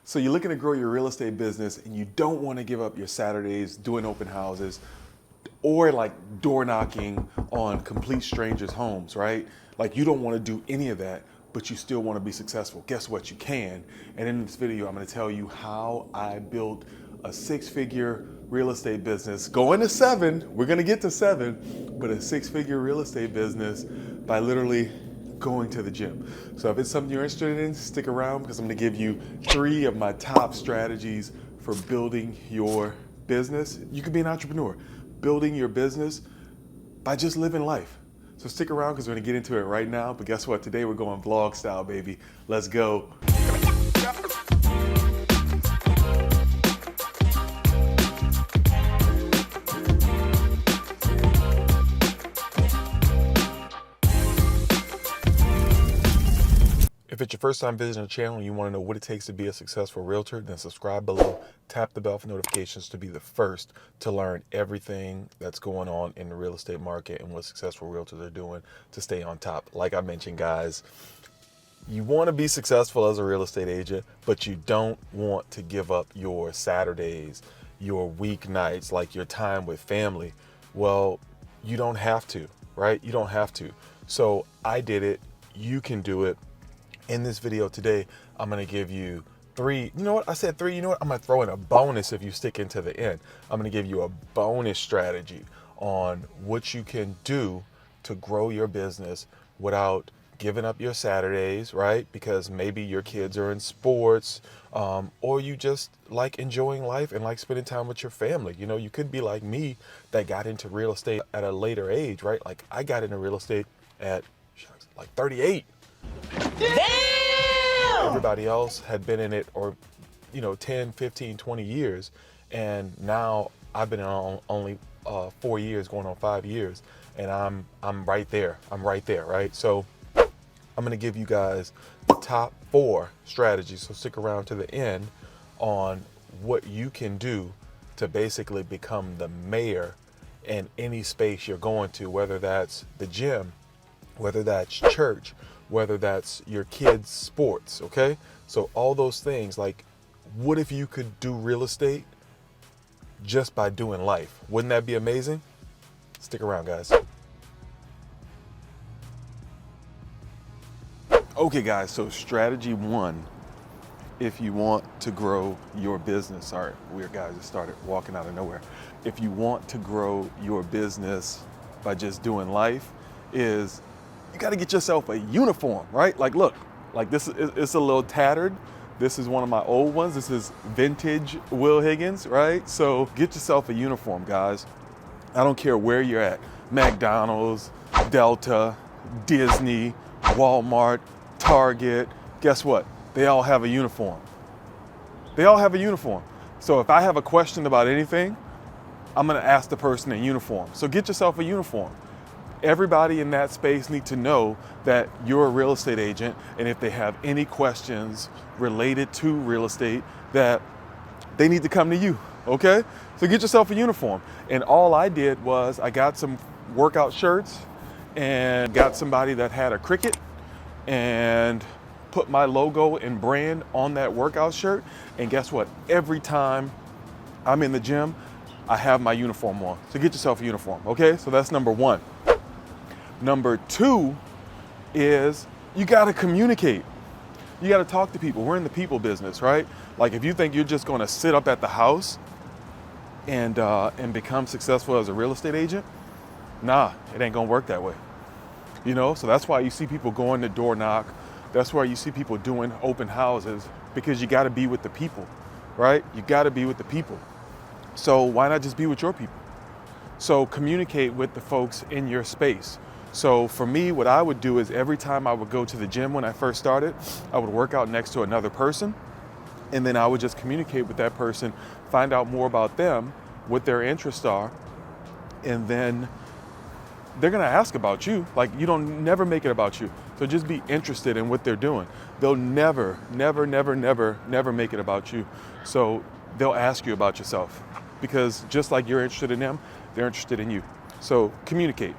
So you're looking to grow your real estate business and you don't want to give up your Saturdays doing open houses or like door knocking on complete strangers' homes, right? Like you don't want to do any of that, but you still want to be successful. Guess what? You can. And in this video, I'm going to tell you how I built a 6-figure real estate business, going to 7. We're going to get to 7, but a 6-figure real estate business by literally going to the gym. So if it's something you're interested in, stick around because I'm going to give you 3 of my top strategies for building your business. You can be an entrepreneur, building your business by just living life. So stick around because we're going to get into it right now. But guess what? Today we're going vlog style, baby. Let's go. If it's your first time visiting the channel and you want to know what it takes to be a successful realtor, then subscribe below, tap the bell for notifications to be the first to learn everything that's going on in the real estate market and what successful realtors are doing to stay on top. Like I mentioned, guys, you want to be successful as a real estate agent, but you don't want to give up your Saturdays, your weeknights, like your time with family. Well, you don't have to, right? You don't have to. So I did it. You can do it. In this video today, I'm going to give you 3. You know what? I said 3. You know what? I'm going to throw in a bonus if you stick into the end. I'm going to give you a bonus strategy on what you can do to grow your business without giving up your Saturdays, right? Because maybe your kids are in sports, or you just like enjoying life and like spending time with your family. You know, you could be like me that got into real estate at a later age, right? Like I got into real estate at like 38. Damn! Everybody else had been in it or, 10, 15, 20 years. And now I've been on only 4 years, going on 5 years. And I'm right there. I'm right there, right? So I'm going to give you guys the top 4 strategies. So stick around to the end on what you can do to basically become the mayor in any space you're going to, whether that's the gym, whether that's church, whether that's your kids' sports, okay? So all those things, like what if you could do real estate just by doing life? Wouldn't that be amazing? Stick around, guys. Okay, guys, so strategy 1, if you want to grow your business, sorry, weird guys just started walking out of nowhere. If you want to grow your business by just doing life, is you got to get yourself a uniform, right? Like, look, like this is, it's a little tattered. This is one of my old ones. This is vintage Will Higgins, right? So get yourself a uniform, guys. I don't care where you're at. McDonald's, Delta, Disney, Walmart, Target. Guess what? They all have a uniform. They all have a uniform. So if I have a question about anything, I'm going to ask the person in uniform. So get yourself a uniform. Everybody in that space needs to know that you're a real estate agent, and if they have any questions related to real estate, that they need to come to you, okay? So get yourself a uniform. And all I did was I got some workout shirts and got somebody that had a Cricut and put my logo and brand on that workout shirt. And guess what? Every time I'm in the gym, I have my uniform on. So get yourself a uniform, okay? So that's number 1. Number 2 is you got to communicate. You got to talk to people. We're in the people business, right? Like if you think you're just going to sit up at the house and become successful as a real estate agent, nah, it ain't going to work that way. So that's why you see people going to door knock. That's why you see people doing open houses, because you got to be with the people, right? You got to be with the people. So why not just be with your people? So communicate with the folks in your space. So for me, what I would do is every time I would go to the gym when I first started, I would work out next to another person, and then I would just communicate with that person, find out more about them, what their interests are, and then they're gonna ask about you. Like never make it about you. So just be interested in what they're doing. They'll never make it about you. So they'll ask you about yourself, because just like you're interested in them, they're interested in you. So communicate.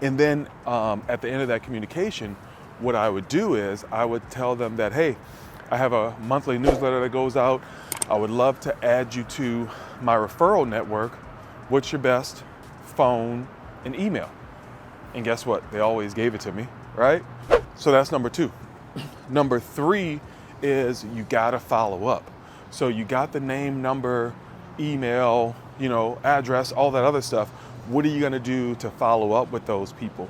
And then at the end of that communication, what I would do is I would tell them that, hey, I have a monthly newsletter that goes out. I would love to add you to my referral network. What's your best phone and email? And guess what? They always gave it to me, right? So that's number 2. Number 3 is you gotta follow up. So you got the name, number, email, address, all that other stuff. What are you gonna do to follow up with those people?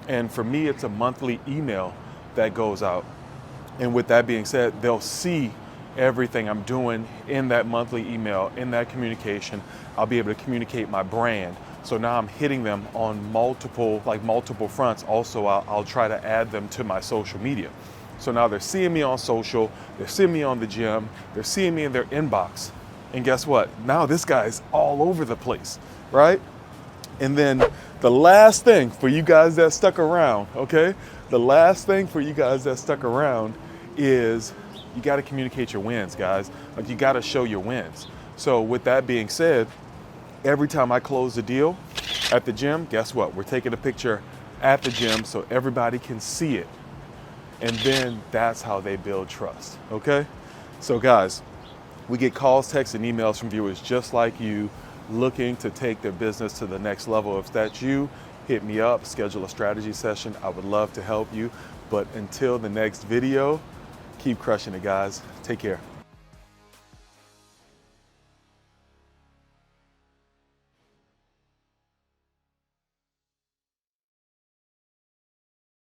And for me, it's a monthly email that goes out. And with that being said, they'll see everything I'm doing in that monthly email, in that communication. I'll be able to communicate my brand. So now I'm hitting them on multiple fronts. Also, I'll try to add them to my social media. So now they're seeing me on social, they're seeing me on the gym, they're seeing me in their inbox. And guess what? Now this guy's all over the place, right? And then the last thing for you guys that stuck around, okay? The last thing for you guys that stuck around is you got to communicate your wins, guys. Like, you got to show your wins. So with that being said, every time I close a deal at the gym, guess what? We're taking a picture at the gym so everybody can see it. And then that's how they build trust, okay? So guys, we get calls, texts, and emails from viewers just like you, looking to take their business to the next level. If that's you, hit me up, schedule a strategy session. I would love to help you. But until the next video, keep crushing it, guys. Take care.